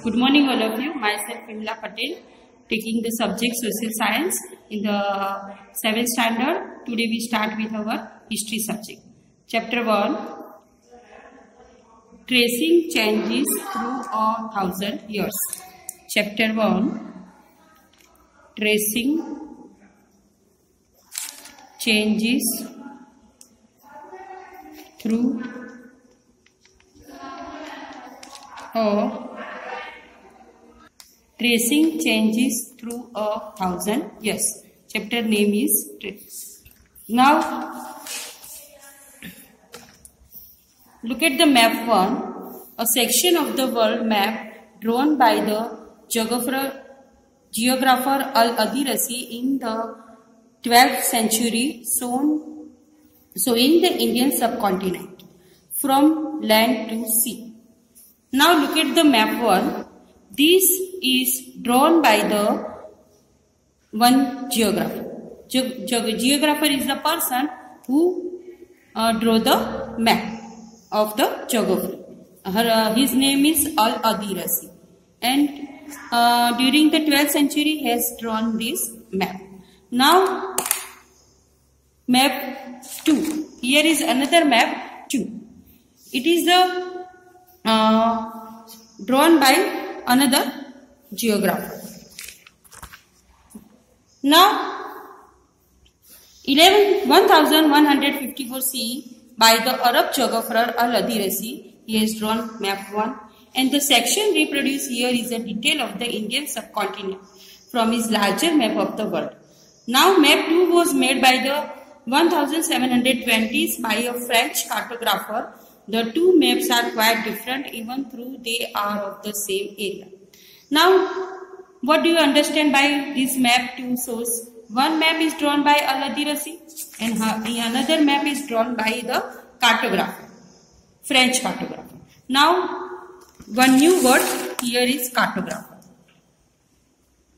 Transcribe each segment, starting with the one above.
Good morning all of you. Myself Vimla Patel, taking the subject social science in the 7th standard. Today we start with our history subject. Chapter 1, Tracing Changes Through 1,000 Years. Chapter 1, Tracing Changes through Tracing Changes Through 1,000 Years. Chapter name is Trace. Now, look at the map 1, a section of the world map drawn by the geographer Al-Adirasi in the 12th century, showing the Indian subcontinent from land to sea. Now look at the map 1. This is drawn by the one geographer. Geographer is the person who drew the map of the geography. His name is Al-Adirasi, and during the 12th century he has drawn this map. Now map 2. Here is another map 2. It is the drawn by another geographer. Now 1154 CE by the Arab geographer Al-Adirasi, he has drawn map 1, and the section reproduced here is a detail of the Indian subcontinent from his larger map of the world. Now map 2 was made by the 1720s by a French cartographer. The two maps are quite different even though they are of the same area. Now, what do you understand by this map 2 source? One map is drawn by Al-Adirasi and another map is drawn by the cartographer, French cartographer. Now, one new word here is cartographer.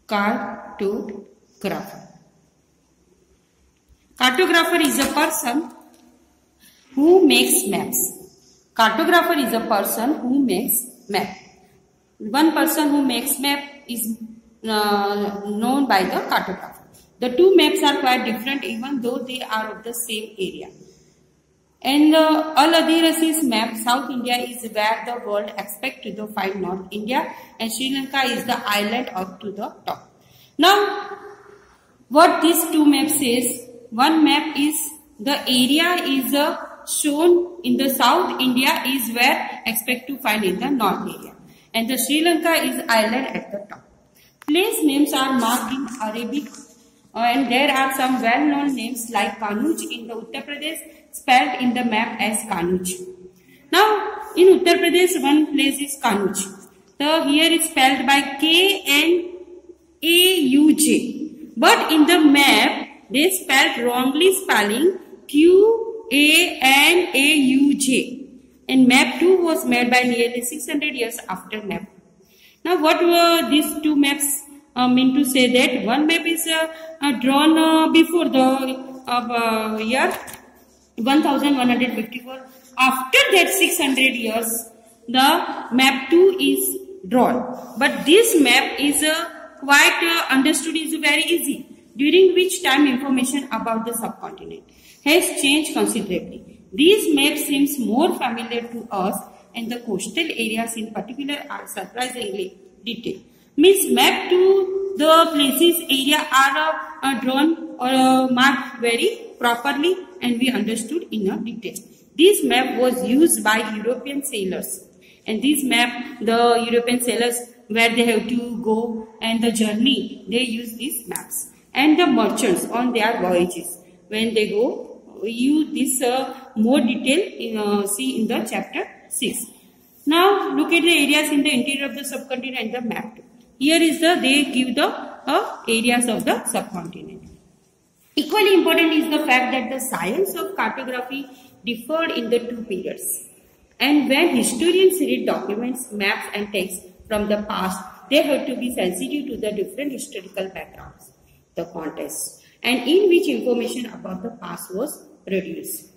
Cartographer. Cartographer is a person who makes maps. Cartographer is a person who makes map. One person who makes map is known by the cartographer. The two maps are quite different even though they are of the same area. And Al-Adirasi's map, South India is where the world expects to find North India, and Sri Lanka is the island up to the top. Now, what these two maps says, one map is the area is shown in the South India is where expect to find in the North area, and the Sri Lanka is island at the top. Place names are marked in Arabic, and there are some well-known names like Kanuj in the Uttar Pradesh, spelled in the map as Kanuj. Now in Uttar Pradesh one place is Kanuj. So here is spelled by K-N-A-U-J, but in the map they spelled wrongly, spelling Q-A-N-A-U-J. And map 2 was made by nearly 600 years after map. Now what were these two maps mean to say? That one map is drawn before the year 1154. After that 600 years the map 2 is drawn. But this map is quite understood, is very easy, during which time information about the subcontinent has changed considerably. These maps seems more familiar to us, and the coastal areas in particular are surprisingly detailed. Means map to the places area are drawn or marked very properly, and we understood in a detail. This map was used by European sailors, and this map the European sailors where they have to go and the journey, they use these maps. And the merchants on their voyages, when they go, use this more detail see in the chapter 6. Now look at the areas in the interior of the subcontinent and the map. Here is they give the areas of the subcontinent. Equally important is the fact that the science of cartography differed in the two periods. And when historians read documents, maps and texts from the past, they have to be sensitive to the different historical backgrounds, the context, and in which information about the past was produced.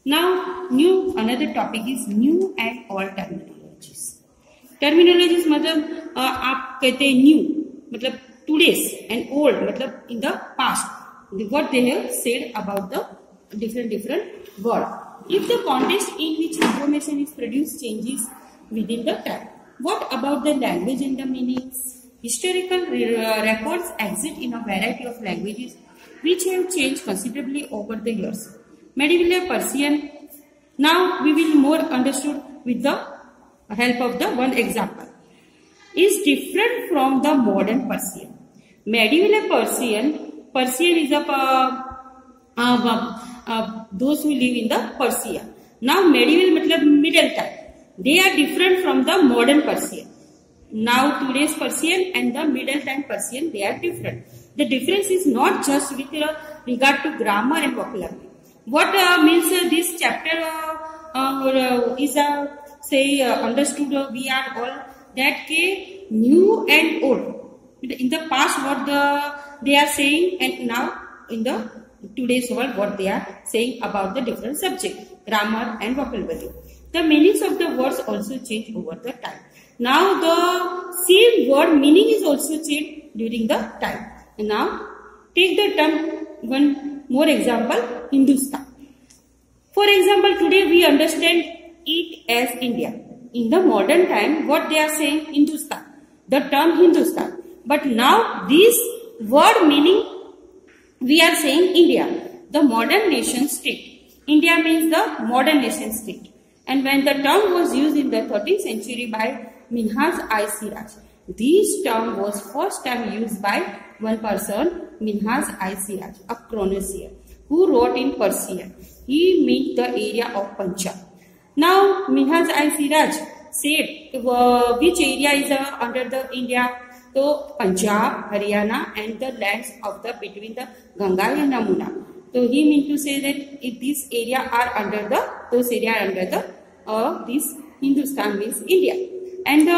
Now, another topic is new and old terminologies. Terminologies मतलब आप कहते हैं new मतलब today's and old मतलब in the past what they have said about the different word. If the context in which information is produced changes within the time, what about the language and the meanings? Historical records exist in a variety of languages which have changed considerably over the years. Medieval Persian, now we will more understood with the help of the one example, is different from the modern Persian. Medieval Persian is those who live in the Persia. Now medieval matlab middle time. They are different from the modern Persian. Now today's Persian and the middle time Persian, they are different. The difference is not just with regard to grammar and vocabulary. What means this chapter is understood we are all that new and old. In the past what they are saying and now in the today's world what they are saying about the different subject, grammar and vocabulary. The meanings of the words also change over the time. Now the same word meaning is also changed during the time. And now take the term one more example, Hindustan. For example, today we understand it as India. In the modern time what they are saying Hindustan, the term Hindustan. But now this word meaning we are saying India, the modern nation state. India means the modern nation state. And when the term was used in the 13th century by Minhaj-i-Siraj, this term was first time used by one person, Minhaj-i-Siraj, a chronicler, who wrote in Persian. He meant the area of Punjab. Now Minhaj-i-Siraj said which area is under the India? So Punjab, Haryana and the lands of the between the Ganga and Yamuna. So he meant to say that if this area are under the, those area are under the this Hindustan means India. And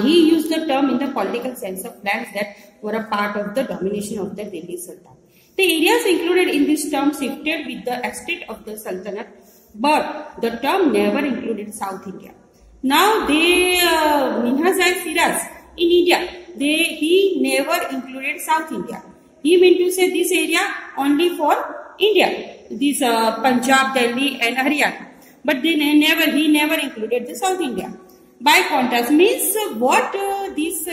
he used the term in the political sense of lands that were a part of the domination of the Delhi Sultan. The areas included in this term shifted with the estate of the Sultanate, but the term never included South India. Now they Minhaj-i-Siraj in India, he never included South India. He meant to say this area only for India, this Punjab, Delhi and Haryana. But he never included the South India. By contrast, means what these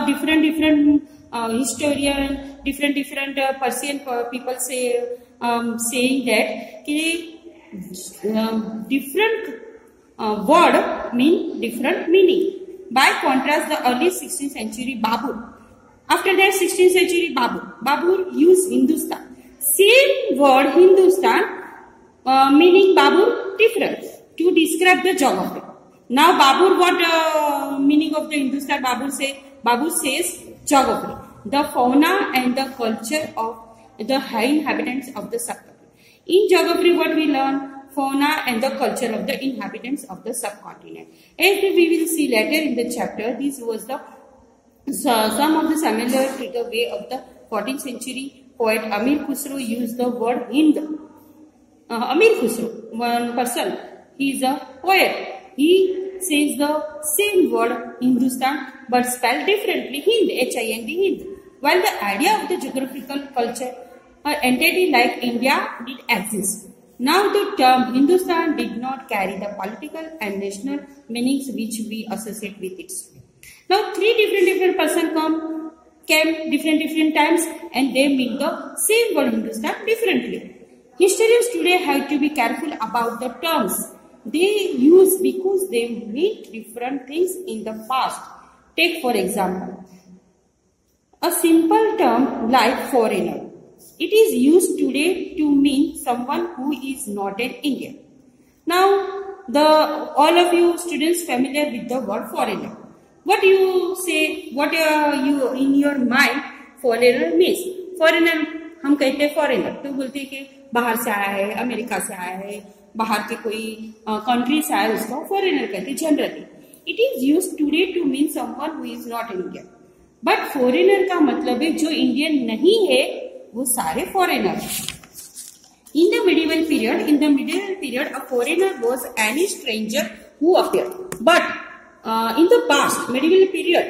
different historian, different Persian people say, saying that different word mean different meaning. By contrast, the early 16th century Babur. After that 16th century Babur used Hindustan. Same word Hindustan meaning Babur different to describe the geography. Now Babur, what meaning of the Hindustan Babur say? Babur says geography, the fauna and the culture of the inhabitants of the subcontinent. In geography what we learn? Fauna and the culture of the inhabitants of the subcontinent. As we will see later in the chapter, this was the some of the similar to the way of the 14th century poet Amir Khusro used the word Hind. Amir Khusro, one person, he is a poet. He says the same word Hindustan but spelled differently, Hind, Hind, Hind. While the idea of the geographical culture, an entity like India did exist. Now the term Hindustan did not carry the political and national meanings which we associate with it. Now three different persons came different times and they mean the same word Hindustan differently. Historians today have to be careful about the terms they use because they mean different things in the past. Take for example, a simple term like foreigner. It is used today to mean someone who is not an Indian. Now, all of you students familiar with the word foreigner. What you say, what you in your mind foreigner means? Foreigner, हम कहते हैं foreigner, तो बोलते हैं कि बाहर से आया है, अमेरिका से आया है, बाहर के कोई country से आया है, उसको foreigner कहते हैं generally. It is used today to mean someone who is not an Indian. But foreigner का मतलब है जो Indian नहीं है वो सारे foreigner. In the medieval period, a foreigner was any stranger who appeared. But in the past, medieval period,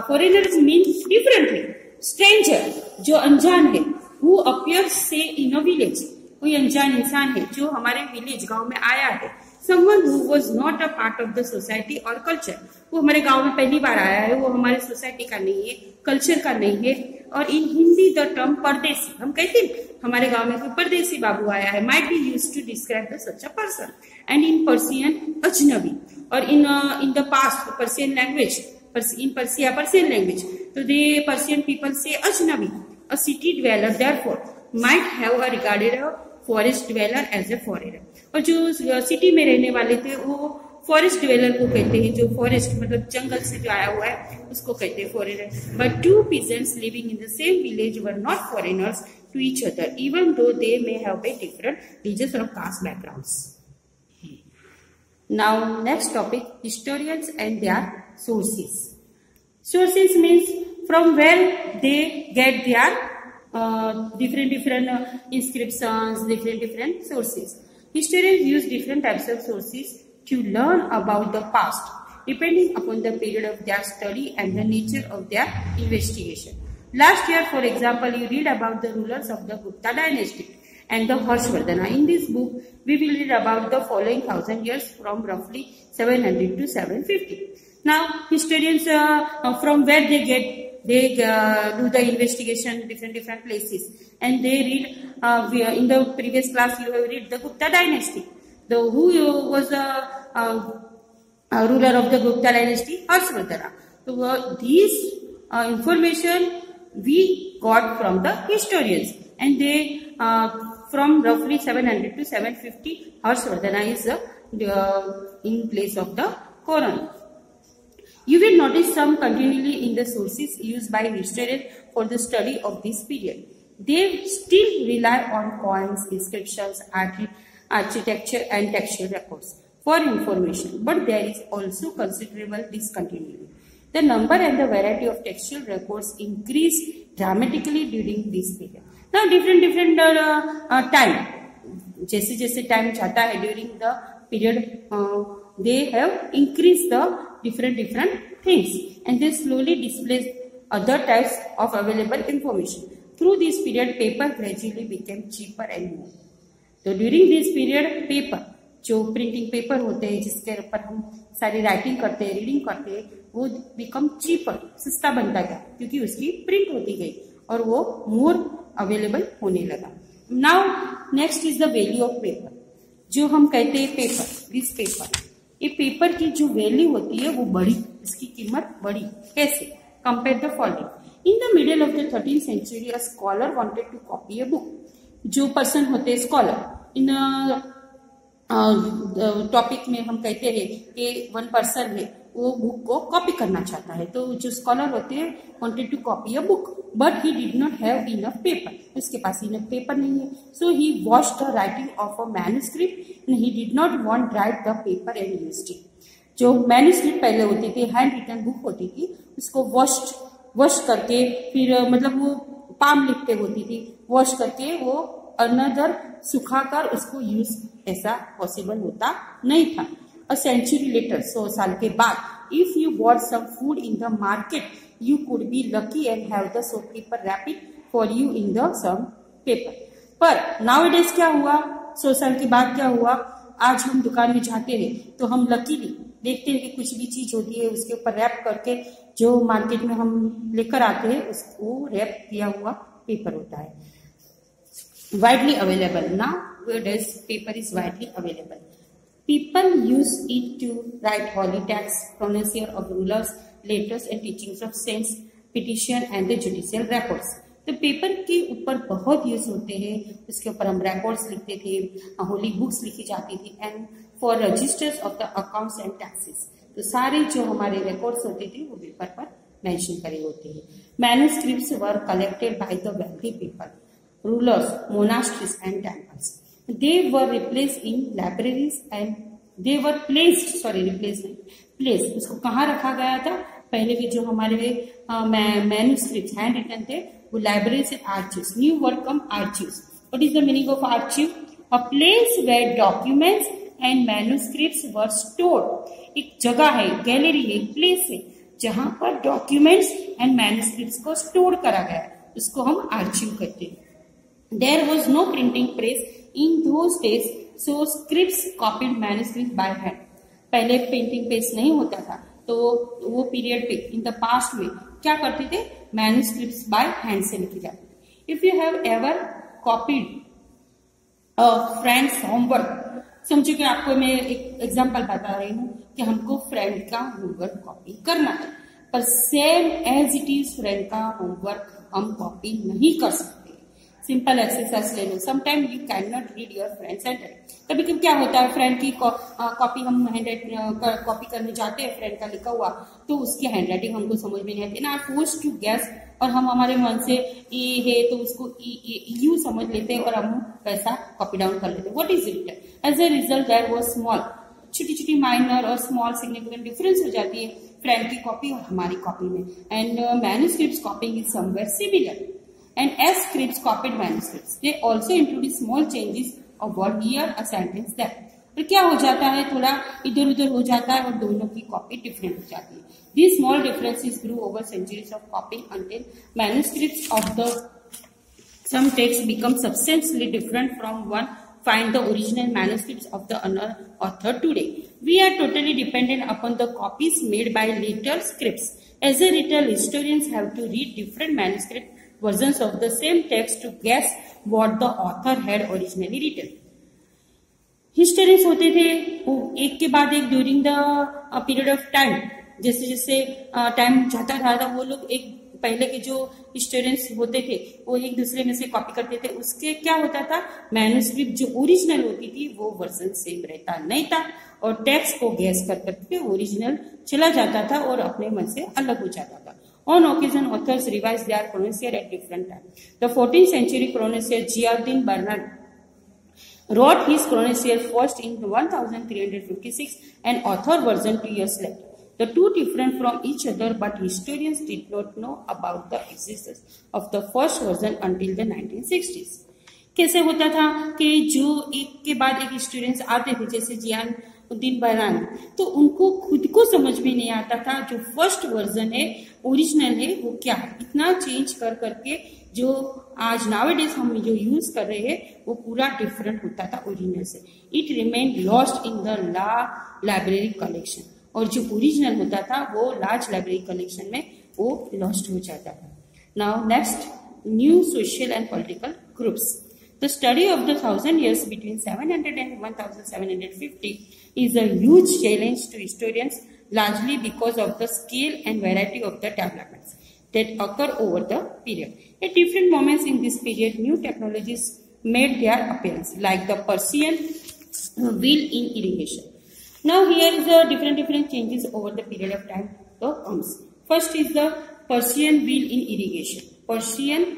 foreigners means differently. Stranger, जो अनजान है, who appears say in a village, कोई अनजान इंसान है जो हमारे विलेज गांव में आया है. Someone who was not a part of the society or culture, वो हमारे गांव में पहली बार आया है, वो हमारे सोसाइटी का नहीं है, कल्चर का नहीं है. और इन हिंदी द टर्म परदेसी, हम कहते हैं हमारे गांव में कोई परदेसी बाबू आया है, might be used to describe the such a person. And in Persian अजनबी, और in the past Persian language, in Persia Persian language, so the Persian people say अजनबी. A city dweller therefore might have regarded a forest dweller as a foreigner. और जो city में रहने वाले थे वो फॉरेस्ट ड्वेलर को कहते हैं, जो फॉरेस्ट मतलब जंगल से जो आया हुआ है उसको कहते हैं foreigner. But two peasants living in the same village were not foreigners to each other even though they may have been different religious or caste backgrounds. Now next topic, historians and their sources. Sources means from where they get their different inscriptions, different sources. Historians use different types of sources to learn about the past, depending upon the period of their study and the nature of their investigation. Last year, for example, you read about the rulers of the Gupta dynasty and the Harshvardhana. In this book, we will read about the following 1000 years from roughly 700 to 750. Now, historians from where they do the investigation different places, and they read. In the previous class, you have read the Gupta dynasty. Who was the ruler of the Gupta dynasty? Harshvardhana. So these information we got from the historians, and they from roughly 700 to 750, Harshvardhana is in place of the Quran. You will notice some continually in the sources used by historians for the study of this period. They still rely on coins, inscriptions, architecture and textual records for information, but there is also considerable discontinuity. The number and the variety of textual records increase dramatically during this period. Now different time, जैसे time जाता है during the period, they have increased the different things, and they slowly displaced other types of available information. Through this period, paper gradually became cheaper and more. So during this period, paper, जो printing paper होते हैं जिसके ऊपर हम सारी writing करते हैं, reading करते हैं, वो बिकम चीपर, सस्ता बनता गया क्योंकि उसकी प्रिंट होती गई और वो मोर अवेलेबल होने लगा. Now next is the value of paper. जो हम कहते हैं पेपर, दिस पेपर, ये पेपर की जो वैल्यू होती है वो बढ़ी, इसकी कीमत बढ़ी. कैसे? Compare the following. In the middle of the 13th century, a scholar wanted to copy a book. जो पर्सन होते हैं स्कॉलर, इन टॉपिक में हम कहते हैं कि वन पर्सन है वो बुक को कॉपी करना चाहता है, तो जो स्कॉलर होते हैं wanted to copy a book, but he did not have enough paper. उसके पास इनफ पेपर नहीं है, so he washed the writing of a manuscript and he did not want write the paper and used it. जो manuscript पहले होती थी, hand written book होती थी, उसको वॉश करके फिर मतलब वो पाम लिखते होती थी, वॉश करके वो अनदर सुखाकर उसको यूज ऐसा पॉसिबल होता नहीं था. A century later, 100 साल के बाद, if you bought some food in the market, you could be lucky and have the shopkeeper wrap it for you in the some paper. पर nowadays क्या हुआ? 100 साल के बाद क्या हुआ? आज हम दुकान में जाते हैं तो हम लकीली देखते हैं कि कुछ भी चीज होती है उसके ऊपर रैप करके जो मार्केट में हम लेकर आते हैं उसको रैप किया हुआ पेपर होता है. Widely available now, whereas paper is widely available. People use it to write holy texts, pronouncement of rulers, letters and teachings of saints, petition and the judicial records. तो पेपर के ऊपर बहुत use होते हैं, उसके ऊपर हम रिकॉर्ड्स लिखते थे, होली बुक्स लिखी जाती थी, and for registers of the accounts and taxes. तो सारे जो हमारे रिकॉर्ड्स होते थे वो पेपर पर मेंशन करे होते हैं. Manuscripts were collected by the wealthy people, rulers, monasteries and temples. They were replaced in libraries and they were placed उसको कहाँ रखा गया था? पहले के जो हमारे मैन्युस्क्रिप्ट्स हैंड रिटन थे वो libraries and archives. New word come archives. What is the meaning of archive? A place where documents and manuscripts were stored एक जगह है, गैलरी है, प्लेस है जहां पर डॉक्यूमेंट्स एंड मैन्युस्क्रिप्ट्स को स्टोर करा गया है, उसको हम आर्चिव कहते हैं. There was no printing press in those days, so scripts copied manuscripts by hand. पहले प्रिंटिंग प्रेस नहीं होता था, तो वो पीरियड पे इन द पास्ट में क्या करते थे, मैन्युस्क्रिप्ट्स बाय हैंड से लिखे जाते थे. If you have ever copied friends homework, समझो कि आपको मैं एक एग्जांपल बता रही हूँ कि हमको फ्रेंड का होमवर्क कॉपी करना है, पर same as it is friend का होमवर्क हम कॉपी नहीं कर सकते. सिंपल एक्सरसाइज ले लो. Sometime you can not read your friend's handwriting. कभी कभी क्या होता है, फ्रेंड की कॉपी हम कॉपी करने जाते हैं, फ्रेंड का लिखा हुआ, तो उसकी हैंडराइटिंग हमको समझ में नहीं आती ना, फोर्स टू गैस, और हम हमारे मन से ई है तो उसको यू समझ लेते हैं और हम वैसा कॉपी डाउन कर लेते हैं. What is written? As a result there was small, छोटी छोटी माइनर और स्मॉल सिग्निफिकेंट डिफरेंस हो जाती है फ्रेंड की कॉपी और हमारी कॉपी में. And manuscripts कॉपिंग is somewhere similar. And as scripts copied manuscripts, they also introduce small changes of word here, a sentence there. तो क्या हो जाता है, थोड़ा इधर उधर हो जाता है और दोनों की कॉपी डिफरेंट हो जाती है. These small differences grew over centuries of copying until manuscripts of the some texts become substantially different from one. Find the original manuscripts of the author today. We are totally dependent upon the copies made by later scripts. As a result, historians have to read different manuscript versions of the same text to guess what the author had originally written. Historians होते थे वो एक के बाद एक during the period of time, जैसे जैसे time जाता था वो लोग एक पहले के जो हिस्टोरियंस होते थे वो एक दूसरे में से कॉपी करते थे. उसके क्या होता था, मैन्युस्क्रिप्ट जो ओरिजिनल होती थी वो वर्जन सेम रहता नहीं था और टेक्स्ट को गैस कर करके ओरिजिनल चला जाता था और अपने मन से अलग हो जाता था. On occasion, authors revised their chronosphere at different times. The 14th century chronosphere Ziauddin Barnard wrote his chronosphere first in 1356 and author version 2 years later. The two different from each other, but historians did not know about the existence of the first version until the 1960s. कैसे होता था कि जो एक के बाद एक students आते थे जैसे जियाउद्दीन बरनार्ड, तो उनको खुद को समझ में नहीं आता था जो फर्स्ट वर्जन है ओरिजिनल है वो क्या है. इतना चेंज कर करके जो आज नाउअडेज हम जो यूज कर रहे हैं वो पूरा डिफरेंट होता था ओरिजिनल से. It remain lost in the library collection, और जो ओरिजिनल होता था वो लार्ज लाइब्रेरी कलेक्शन में वो लॉस्ट हो जाता था. Now next, new social and political groups. The study of the 1000 years between 700 and 1750 is a huge challenge to historians, largely because of the scale and variety of the developments that occur over the period. At different moments in this period, new technologies made their appearance, like the Persian wheel in irrigation. Now here is the different changes over the period of time that comes. First is the Persian wheel in irrigation. Persian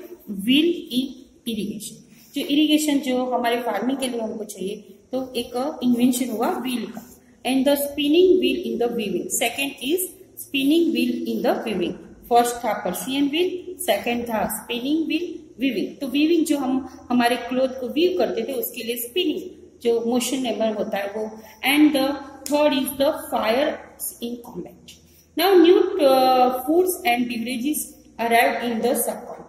wheel in irrigation. जो irrigation जो हमारे farming के लिए हमको चाहिए तो एक invention हुआ व्हील का. And the spinning wheel in the weaving. Second is spinning wheel in the weaving. First था पर्शियन व्हील, सेकेंड था स्पिनिंग व्हील, वीविंग. तो वीविंग जो हम हमारे क्लोथ को वीव करते थे उसके लिए स्पिनिंग जो मोशन नेबर होता है वो. And the third is the fire in combat. Now new foods and beverages arrived in the subcontinent.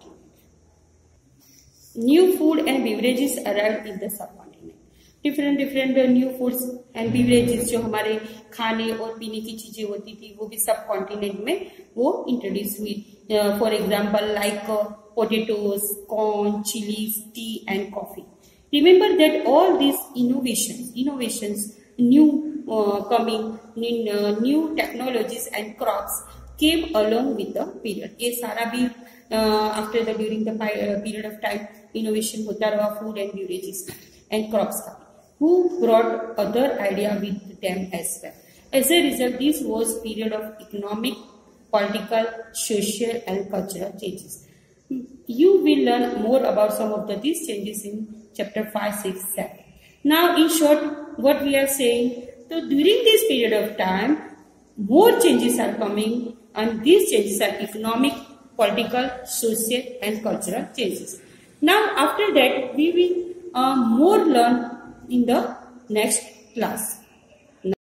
New food and beverages arrived in the subcontinent. different new foods and beverages जो हमारे खाने और पीने की चीजें होती थी वो भी सब कॉन्टिनेंट में वो इंट्रोड्यूस हुई. For example like potatoes, corn, chilies, tea and coffee. Remember that all these innovations, new coming, new technologies and crops came along with the period. ये सारा भी during the period of time innovation होता रहा food and beverages and crops का, who brought other idea with them as well. As a result, this was period of economic, political, social and cultural changes. You will learn more about some of these changes in chapter 5, 6, 7. Now in short, what we are saying, so during this period of time, more changes are coming, and these changes are economic, political, social and cultural changes. Now after that, we will more learn in the next class.